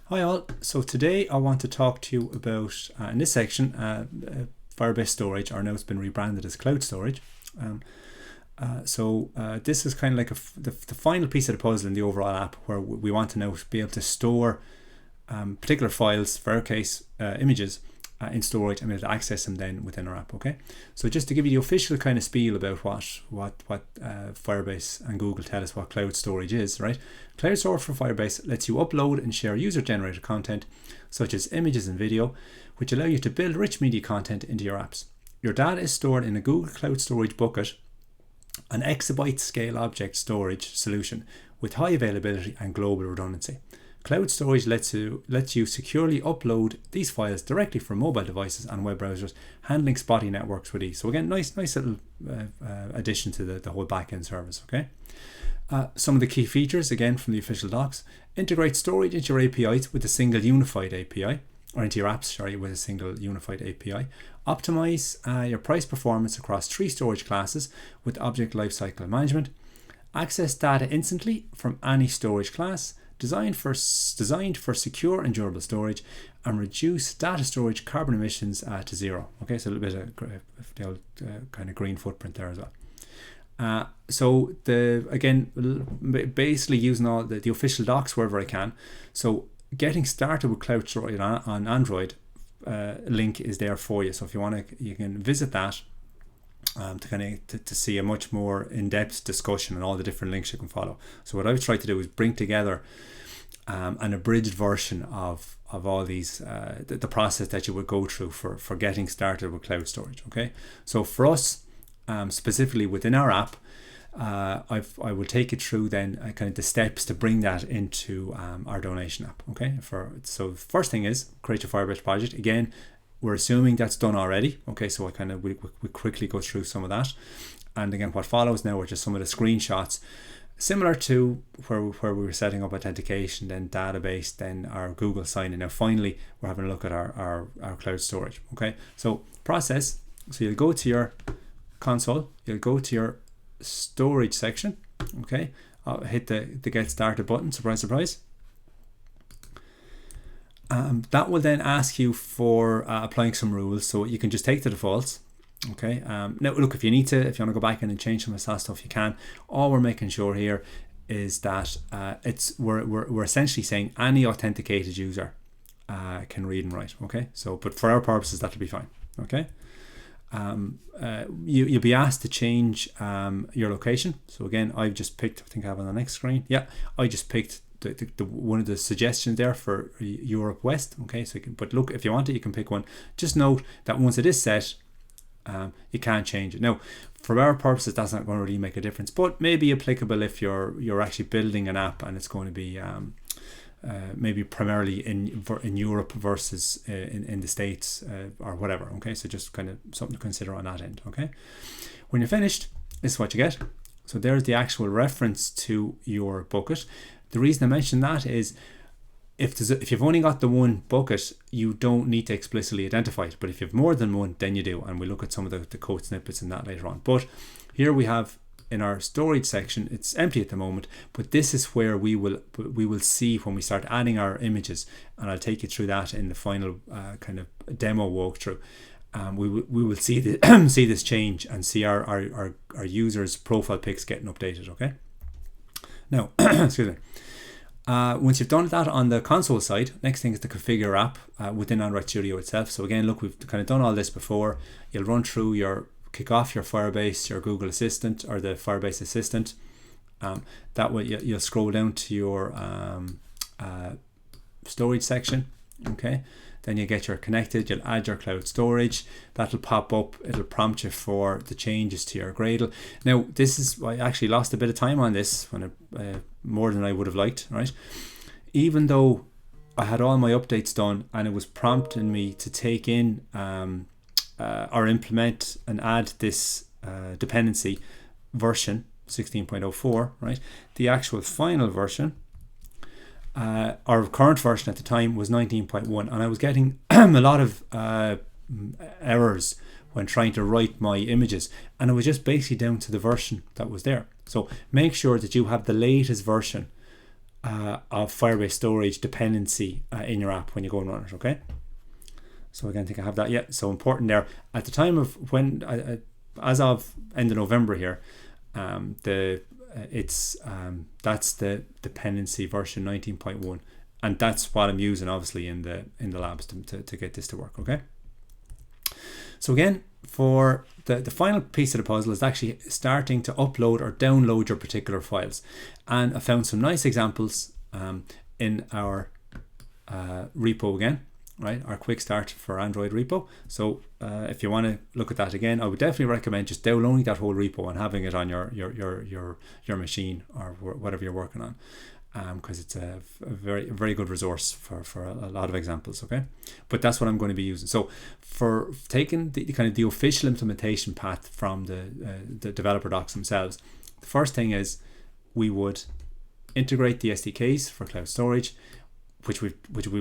Hi all, so today I want to talk to you about, in this section, Firebase storage, or now it's been rebranded as cloud storage. This is kind of like the final piece of the puzzle in the overall app, where we want to now be able to store particular files, for our case images, in storage and be able to access them then within our app. Okay, so just to give you the official kind of spiel about what Firebase and Google tell us what cloud storage is, right? Cloud storage for Firebase lets you upload and share user-generated content such as images and video, which allow you to build rich media content into your apps. Your data is stored in a Google Cloud Storage bucket, an exabyte scale object storage solution with high availability and global redundancy. Cloud storage lets you securely upload these files directly from mobile devices and web browsers, handling spotty networks with ease. So again, nice little addition to the whole backend service. Okay. Some of the key features, again from the official docs: integrate storage into your APIs with a single unified API, or into your apps, with a single unified API. Optimize your price performance across 3 storage classes with object lifecycle management. Access data instantly from any storage class. Designed for secure and durable storage, and reduce data storage carbon emissions to 0. Okay, so a little bit of the old kind of green footprint there as well. So basically using all the official docs wherever I can. So getting started with cloud storage on Android, link is there for you. So if you want to, you can visit that to see a much more in-depth discussion and all the different links you can follow. So what I've tried to do is bring together an abridged version of all these, the process that you would go through for getting started with cloud storage. Okay, so for us, specifically within our app, I will take you through then kind of the steps to bring that into our donation app. Okay, so first thing is create your Firebase project. Again, we're assuming that's done already. Okay, so we quickly go through some of that, and again what follows now are just some of the screenshots, similar to where we were setting up authentication, then database, then our Google sign-in. Now finally we're having a look at our cloud storage. Okay, so process. So you'll go to your console, you'll go to your storage section. Okay, hit the get started button. Surprise, surprise. That will then ask you for applying some rules, so you can just take the defaults. Okay. Now look, if you want to go back in and change some of that stuff, you can. All we're making sure here is that we're essentially saying any authenticated user can read and write. Okay. So, but for our purposes, that'll be fine. Okay. You'll be asked to change your location. So again, I've just picked. I think I have on the next screen. Yeah, I just picked the one of the suggestions there for Europe West. Okay, so but look, if you want it, you can pick one. Just note that once it is set, you can't change it. Now, for our purposes, that's not going to really make a difference, but maybe applicable if you're actually building an app and it's going to be maybe primarily in Europe versus in the States or whatever. Okay, so just kind of something to consider on that end. Okay, when you're finished, this is what you get. So there's the actual reference to your bucket. The reason I mention that is if you've only got the one bucket, you don't need to explicitly identify it. But if you have more than one, then you do. And we'll look at some of the code snippets in that later on. But here we have in our storage section, it's empty at the moment, but this is where we will see when we start adding our images, and I'll take you through that in the final kind of demo walkthrough. We will see see this change and see our users' profile pics getting updated. Okay. Now, excuse me. Once you've done that on the console side, next thing is to configure your app within Android Studio itself. So again, look, we've kind of done all this before. You'll run through kick off your Firebase, your Google Assistant, or the Firebase Assistant. That way you'll scroll down to your storage section. Okay. Then you get your connected, you'll add your cloud storage. That'll pop up, it'll prompt you for the changes to your Gradle. Now, I actually lost a bit of time on this, more than I would have liked, right? Even though I had all my updates done and it was prompting me to take in or implement and add this dependency version 16.04, right? The actual final version, our current version at the time was 19.1, and I was getting a lot of errors when trying to write my images, and it was just basically down to the version that was there. So make sure that you have the latest version of Firebase storage dependency in your app when you go and run it. Okay. So again, I think I have that. Yeah. So important there. At the time of when, as of end of November here, that's the dependency version 19.1, and that's what I'm using obviously in the labs to get this to work. Okay. So again, for the final piece of the puzzle is actually starting to upload or download your particular files, and I found some nice examples in our repo again. Right, our quick start for Android repo. So if you want to look at that again, I would definitely recommend just downloading that whole repo and having it on your machine or whatever you're working on, because it's a very good resource for a lot of examples. Okay, but that's what I'm going to be using. So for taking the official implementation path from the developer docs themselves, the first thing is we would integrate the SDKs for cloud storage, which we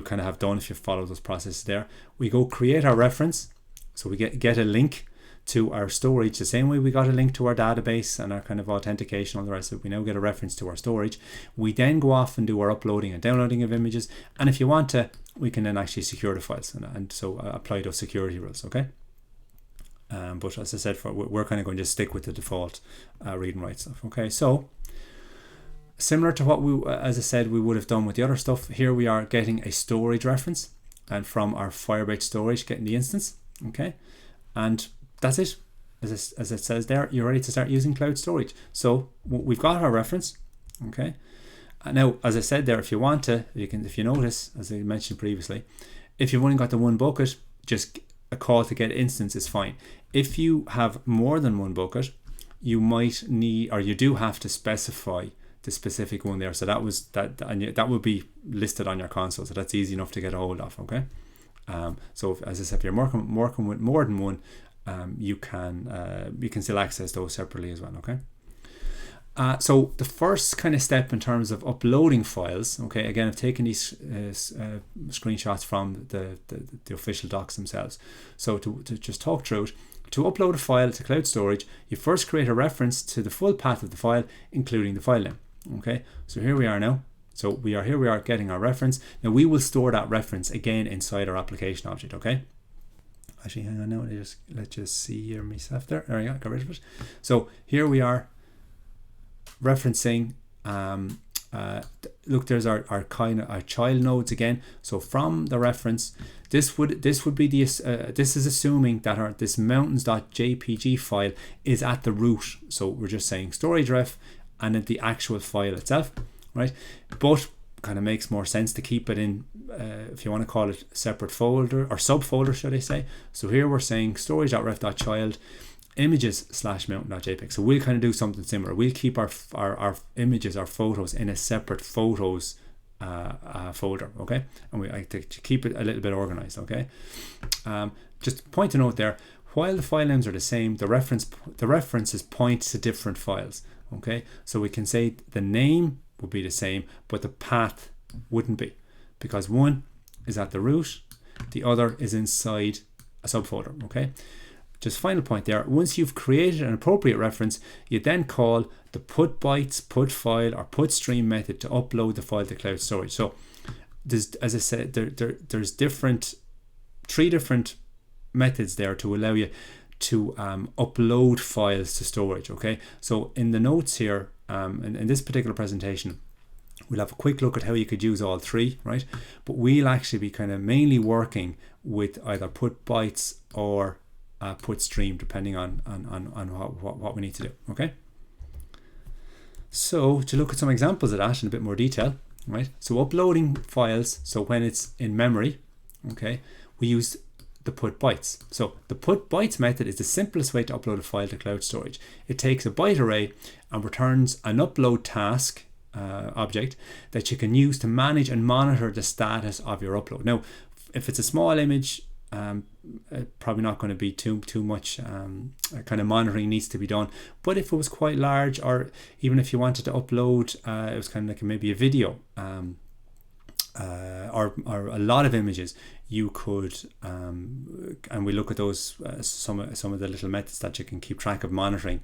kind of have done if you follow those processes there. We go create our reference, so we get a link to our storage the same way we got a link to our database and our kind of authentication, all the rest of it. We now get a reference to our storage. We then go off and do our uploading and downloading of images, and if you want to, we can then actually secure the files and so apply those security rules. Okay. But as I said, we're kind of going to stick with the default read and write stuff. Okay, so similar to what we, as I said, we would have done with the other stuff, here we are getting a storage reference, and from our Firebase storage getting the instance. Okay, and that's it. As it says there, you're ready to start using cloud storage. So we've got our reference. Okay, and now as I said there, if you want to, if you notice, as I mentioned previously, if you've only got the one bucket, just a call to get instance is fine. If you have more than one bucket, you might need, or you do have to specify the specific one there. So that would be listed on your console. So that's easy enough to get a hold of. Okay. So as I said, if you're working with more than one, you can still access those separately as well. Okay. So the first kind of step in terms of uploading files, okay, again, I've taken these screenshots from the official docs themselves. So to just talk through it, to upload a file to cloud storage, you first create a reference to the full path of the file, including the file name. Okay, so here we are now. So we are getting our reference. Now we will store that reference again inside our application object. Okay. Actually, hang on now. Let's just see here myself there. There we go. Got rid of it. So here we are referencing. Look, there's our child nodes again. So from the reference, this would be the this is assuming that this mountains.jpg file is at the root. So we're just saying storage ref and then the actual file itself, right? But kind of makes more sense to keep it in, if you want to call it a separate folder or subfolder, should I say. So here we're saying storage.ref.child images/mountain.jpg. So we'll kind of do something similar. We'll keep our images, our photos in a separate photos folder. Okay, and we like to keep it a little bit organized. Okay, just a point to note there, while the file names are the same, the references point to different files. Okay, so we can say the name would be the same, but the path wouldn't be, because one is at the root, the other is inside a subfolder. Okay, just final point there, once you've created an appropriate reference, you then call the put bytes, put file, or put stream method to upload the file to cloud storage. So there's, as I said, there's three different methods there to allow you to upload files to storage. Okay, so in the notes here, in this particular presentation, we'll have a quick look at how you could use all three, right? But we'll actually be kind of mainly working with either put bytes or put stream, depending on what we need to do. Okay, so to look at some examples of that in a bit more detail, right? So uploading files, so when it's in memory, okay, we use the put bytes. So the put bytes method is the simplest way to upload a file to cloud storage. It takes a byte array and returns an upload task object that you can use to manage and monitor the status of your upload. Now, if it's a small image, probably not going to be too much kind of monitoring needs to be done. But if it was quite large, or even if you wanted to upload, it was kind of like maybe a video or a lot of images, you could, and we look at those some of the little methods that you can keep track of monitoring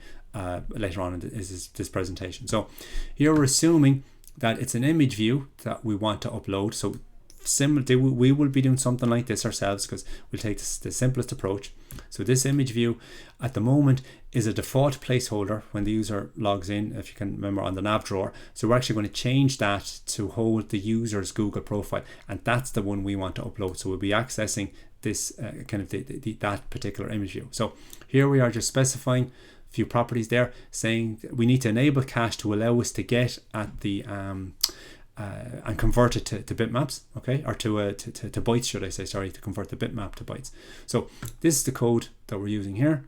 later on in this presentation. So here we're assuming that it's an image view that we want to upload. So similar, we will be doing something like this ourselves, because we'll take the simplest approach. So this image view at the moment is a default placeholder when the user logs in, if you can remember, on the nav drawer. So we're actually going to change that to hold the user's Google profile, and that's the one we want to upload. So we'll be accessing this that particular image view. So here we are just specifying a few properties there, saying that we need to enable cache to allow us to get at the and convert it to bitmaps, okay, or to bytes, should I say, sorry, to convert the bitmap to bytes. So this is the code that we're using here.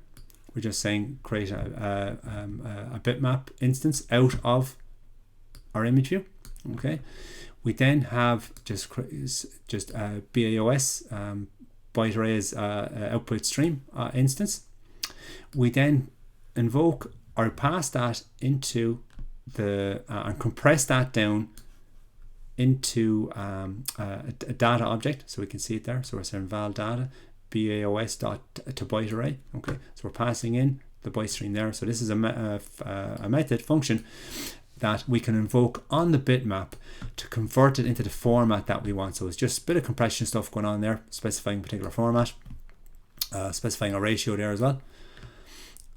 We're just saying create a bitmap instance out of our image view, okay. We then have just BAOS byte arrays output stream instance. We then invoke or pass that into the and compress that down into a data object, so we can see it there. So we're saying val data BAOS dot to byte array. Okay, so we're passing in the byte stream there. So this is a method function that we can invoke on the bitmap to convert it into the format that we want. So it's just a bit of compression stuff going on there, specifying a particular format, specifying a ratio there as well,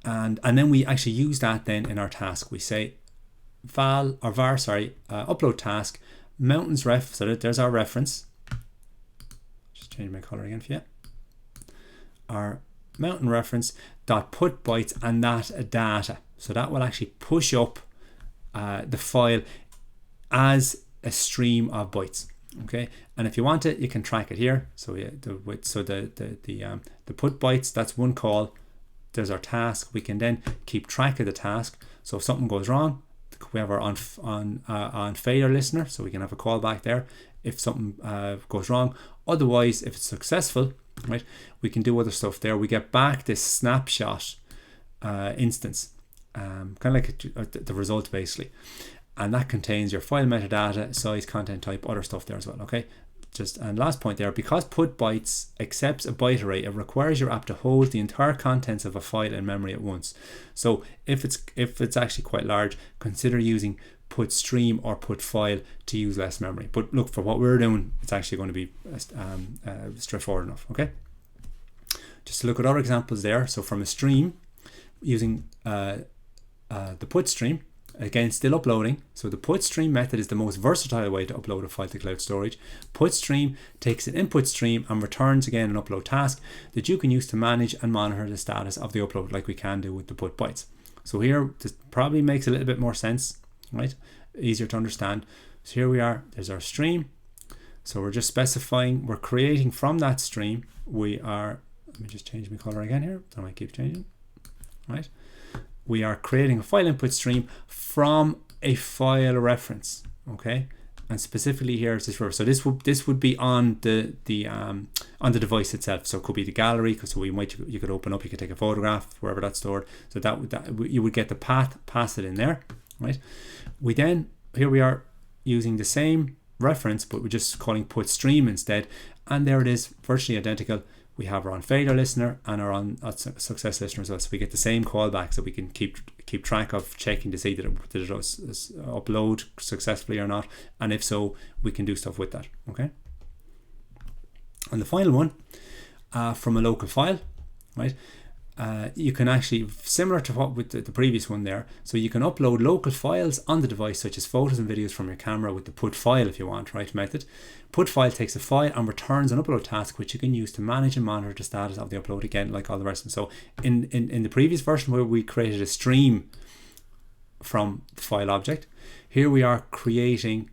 and then we actually use that then in our task. We say var upload task mountains ref, so that there's our reference. Just change my color again for you. Our mountain reference dot put bytes and that data. So that will actually push up the file as a stream of bytes. Okay, and if you want it, you can track it here. So yeah, the put bytes, that's one call. There's our task. We can then keep track of the task. So if something goes wrong, we have our on failure listener, so we can have a callback there if something goes wrong. Otherwise, if it's successful, right, we can do other stuff there. We get back this snapshot instance, kind of like the result basically, and that contains your file metadata, size, content type, other stuff there as well. Okay, and last point there, because put bytes accepts a byte array, it requires your app to hold the entire contents of a file in memory at once. So if it's actually quite large, consider using put stream or put file to use less memory. But look, for what we're doing, it's actually going to be straightforward enough. Okay, just to look at other examples there. So from a stream, using the put stream, again, still uploading. So the put stream method is the most versatile way to upload a file to cloud storage. Put stream takes an input stream and returns again an upload task that you can use to manage and monitor the status of the upload, like we can do with the put bytes. So here, this probably makes a little bit more sense, right? Easier to understand. So here we are, there's our stream. So we're just specifying, we're creating from that stream, we are, let me just change my color again here, so I might keep changing, right? We are creating a file input stream from a file reference, okay, and specifically here is this. So this would be on the device itself. So it could be the gallery, because so you could open up, you could take a photograph wherever that's stored. So that you would get the path, pass it in there, right? We then, here we are using the same reference, but we're just calling put stream instead, and there it is, virtually identical. We have our on failure listener and our on success listener as well. So we get the same callbacks that we can keep track of, checking to see that it was upload successfully or not, and if so, we can do stuff with that. Okay. And the final one, from a local file, right? You can actually, similar to what with the previous one there, so you can upload local files on the device, such as photos and videos from your camera, with the put file if you want, right, method. Put file takes a file and returns an upload task, which you can use to manage and monitor the status of the upload, again, like all the rest of them. So in the previous version, where we created a stream from the file object, here we are creating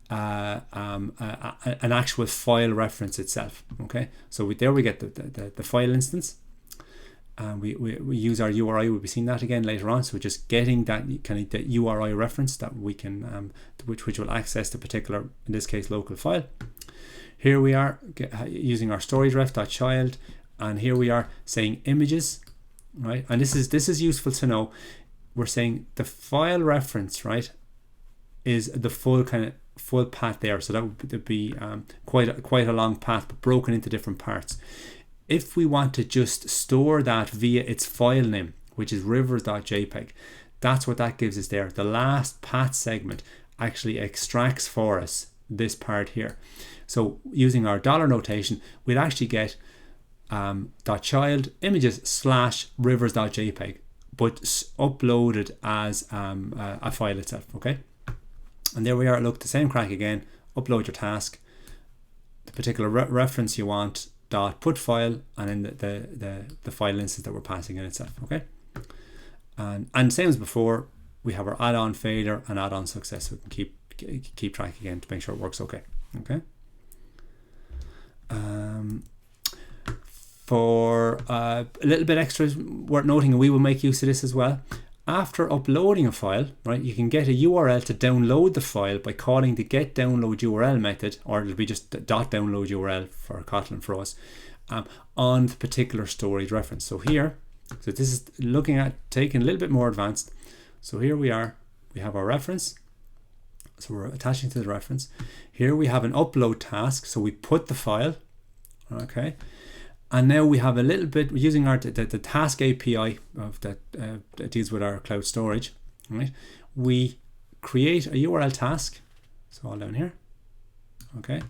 an actual file reference itself. Okay, so there we get the file instance. We use our URI. We'll be seeing that again later on. So we're just getting that kind of the URI reference that we can, which will access the particular, in this case, local file. Here we are using our storage ref.child, and here we are saying images, right? And this is useful to know. We're saying the file reference, right, is the full path there. So that would be quite a long path, but broken into different parts. If we want to just store that via its file name, which is rivers.jpg, that's what that gives us there, the last path segment, actually extracts for us this part here. So using our dollar notation, we'd actually get .child images / rivers.jpg, but uploaded as a file itself. Okay, and there we are. Look, the same crack again. Upload your task, the particular reference you want, .put file, and then the file instance that we're passing in itself. Okay, and same as before, we have our add-on failure and add-on success, so we can keep track again to make sure it works okay. Okay. For a little bit extra worth noting, and we will make use of this as well. After uploading a file, right, you can get a URL to download the file by calling the get download URL method, or it'll be just .download URL for Kotlin for us, on the particular storage reference. So here, so this is looking at taking a little bit more advanced. So here we are, we have our reference. So we're attaching to the reference. Here we have an upload task. So we put the file, okay. And now we have a little bit, we're using the task API of that deals with our cloud storage, right? We create a URL task, so all down here, okay.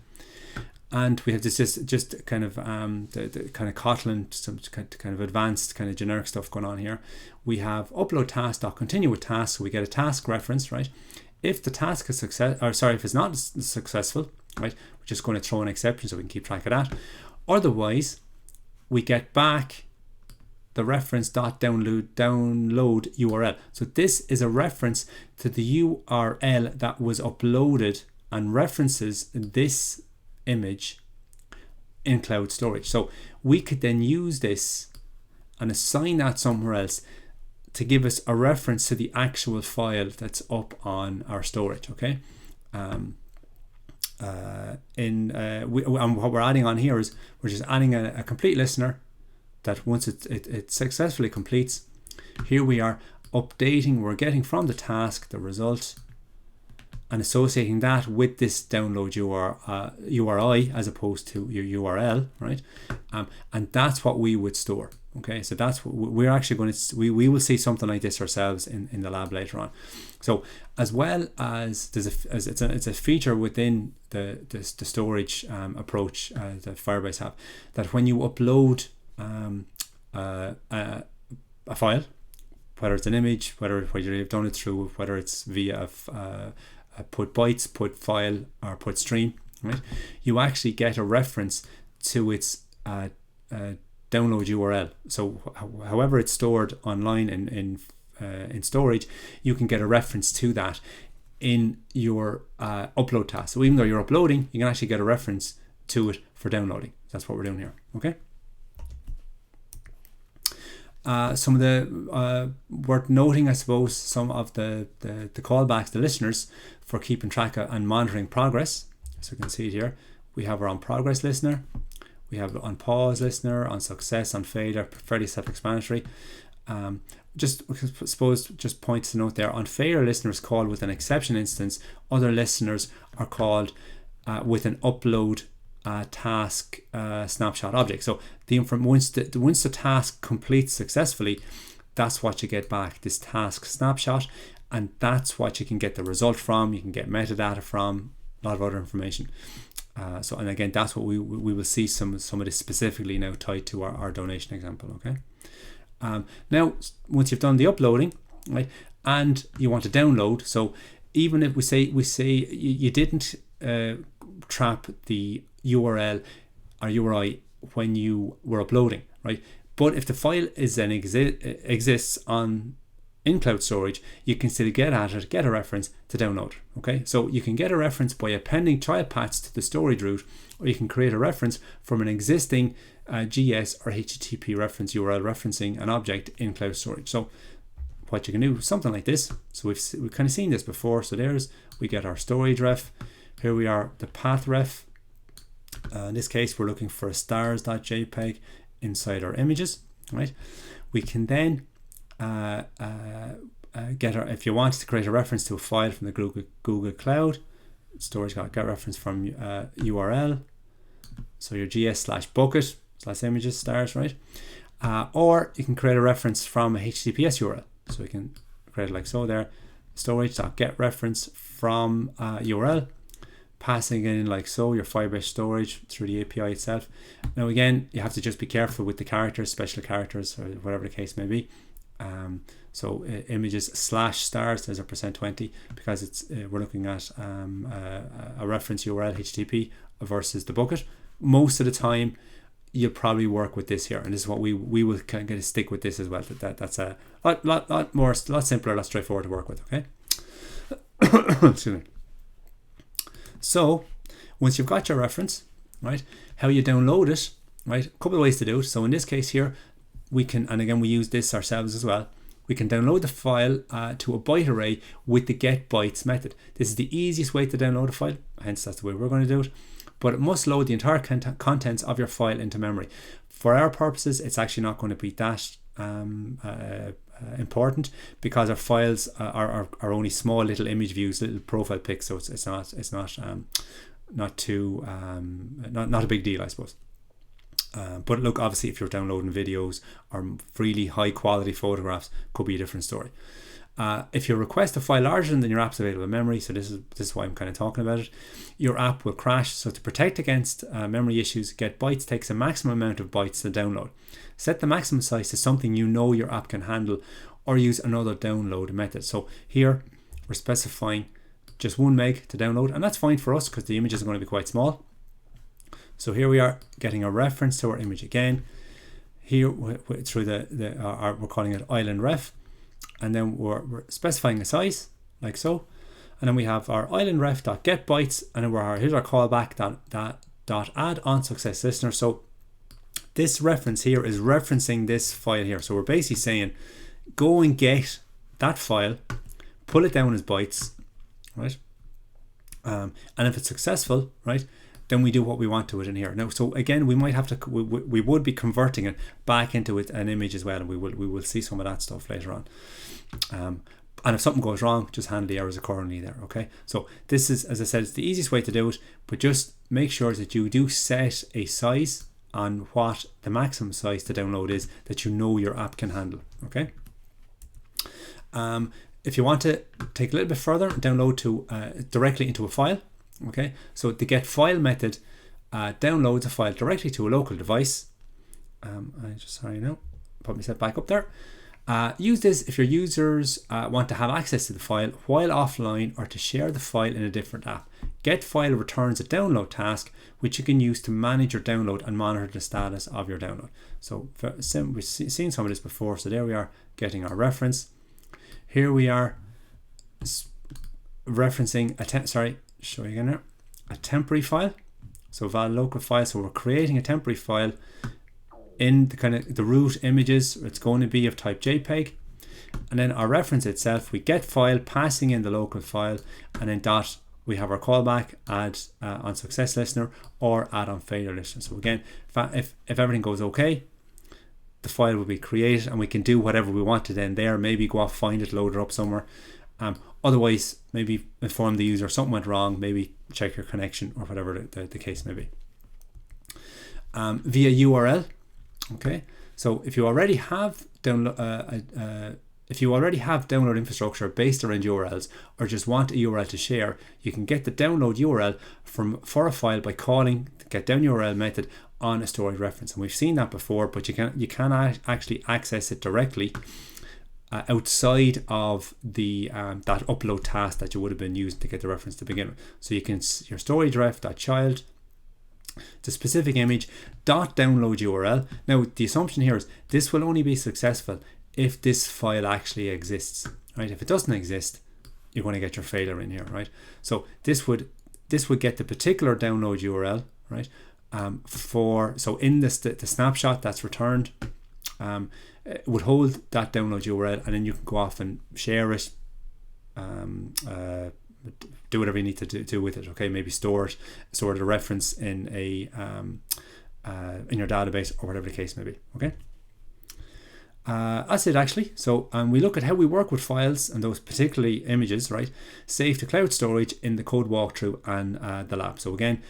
And we have this just kind of the kind of Kotlin, some kind of advanced kind of generic stuff going on here. We have upload task.continue with task, so we get a task reference, right? If the task is if it's not successful, right, we're just going to throw an exception so we can keep track of that. Otherwise, we get back the reference .download URL. So this is a reference to the URL that was uploaded and references this image in cloud storage. So we could then use this and assign that somewhere else to give us a reference to the actual file that's up on our storage. Okay. And what we're adding on here is we're just adding a complete listener that once it successfully completes, here we are updating, we're getting from the task the result and associating that with this download URI as opposed to your URL, right? And that's what we would store. Okay, so that's what we're actually going to, we will see something like this ourselves in the lab later on. So as well as it's a feature within the storage approach that Firebase have, that when you upload a file, whether it's an image, whether you've done it through, whether it's via put bytes, put file, or put stream, right? You actually get a reference to its download URL. So however it's stored online in storage, you can get a reference to that in your upload task. So even though you're uploading, you can actually get a reference to it for downloading. That's what we're doing here. Okay. Some of the worth noting, I suppose, some of the callbacks to listeners for keeping track of and monitoring progress. So you can see it here. We have our on progress listener. We have on pause listener, on success, on failure, fairly self-explanatory. Just points to note there, on failure listeners called with an exception instance, other listeners are called with an upload task snapshot object. So once the task completes successfully, that's what you get back, this task snapshot, and that's what you can get the result from. You can get metadata from, a lot of other information. So, and again, that's what we will see some of this specifically now tied to our donation example. Okay. Now, once you've done the uploading, right, and you want to download, so even if we say you didn't trap the URL or URI when you were uploading, right? But if the file is then exists in cloud storage, you can still get at it, get a reference to download. Okay, so you can get a reference by appending child paths to the storage route, or you can create a reference from an existing GS or HTTP reference URL referencing an object in cloud storage. So what you can do, something like this. So we've kind of seen this before. So we get our storage ref. Here we are, the path ref. In this case, we're looking for a stars.jpg inside our images, right? We can then if you want to create a reference to a file from the Google Cloud storage, get reference from URL. So your gs/bucket/images stars, right? Or you can create a reference from a HTTPS URL. So we can create it like so there, storage.getReference from URL, passing in like so your Firebase storage through the API itself. Now again, you have to just be careful with the characters, special characters, or whatever the case may be. So images /stars, there's a %20, because it's we're looking at a reference URL HTTP versus the bucket. Most of the time you'll probably work with this here, and this is what we will kind of stick with this as well. That's a lot simpler, lot straightforward to work with. Okay. Excuse me. So once you've got your reference, right, how you download it, right, a couple of ways to do it. So in this case here, we can, and again we use this ourselves as well, we can download the file to a byte array with the get bytes method. This is the easiest way to download a file, hence that's the way we're going to do it. But it must load the entire contents of your file into memory. For our purposes, it's actually not going to be that important, because our files are only small little image views, little profile pics, so it's not a big deal, I suppose. But look, obviously if you're downloading videos or really high quality photographs, could be a different story. If you request a file larger than your app's available memory, so this is why I'm kind of talking about it, your app will crash. So to protect against memory issues, Get Bytes takes a maximum amount of bytes to download. Set the maximum size to something you know your app can handle, or use another download method. So here we're specifying just 1 meg to download, and that's fine for us because the images are going to be quite small. So here we are getting a reference to our image again. Here through we're calling it island ref, and then we're specifying a size like so, and then we have our island ref.getBytes, and then here's our callback dot add on success listener. So this reference here is referencing this file here. So we're basically saying, go and get that file, pull it down as bytes, right? And if it's successful, right, then we do what we want to it in here. Now, so again, we might have to, we would be converting it back into an image as well, and we will see some of that stuff later on. And if something goes wrong, just handle the errors accordingly there, okay? So this is, as I said, it's the easiest way to do it, but just make sure that you do set a size on what the maximum size to download is that you know your app can handle, okay? If you want to take a little bit further, download to directly into a file, okay? So the get file method downloads a file directly to a local device. Put myself back up there. Use this if your users want to have access to the file while offline, or to share the file in a different app. Get file returns a download task, which you can use to manage your download and monitor the status of your download. So we've seen some of this before. So there we are getting our reference. Here we are referencing a temporary file. So val local file. So we're creating a temporary file in the kind of the root images. It's going to be of type JPEG, and then our reference itself, we get file, passing in the local file, and then dot, we have our callback add on success listener or add on failure listener. So again, if everything goes okay, the file will be created, and we can do whatever we want to then there. Maybe go off, find it, load it up somewhere. Otherwise, maybe inform the user something went wrong, maybe check your connection or whatever the case may be. Via URL. Okay, so if you already have download infrastructure based around URLs, or just want a URL to share, you can get the download URL for a file by calling the get down URL method on a storage reference. And we've seen that before, but you can actually access it directly outside of the that upload task that you would have been using to get the reference to begin with. So you can your storage ref.child, the specific image .download URL. Now the assumption here is this will only be successful if this file actually exists, right? If it doesn't exist, you're going to get your failure in here, right? So this would get the particular download URL, right? So in this the snapshot that's returned, it would hold that download URL, and then you can go off and share it, do whatever you need to do with it, okay? Maybe store the reference in a in your database, or whatever the case may be, okay? That's it actually. So we look at how we work with files, and those particularly images, right? Save to cloud storage in the code walkthrough and the lab. So again,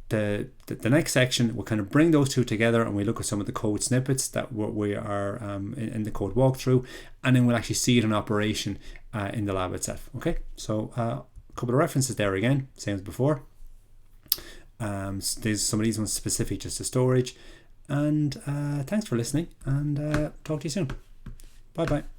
the next section will kind of bring those two together, and we look at some of the code snippets that we are in the code walkthrough, and then we'll actually see it in operation in the lab itself. Okay, so a couple of references there again, same as before. There's some of these ones specific just to storage. And thanks for listening, and talk to you soon. Bye bye.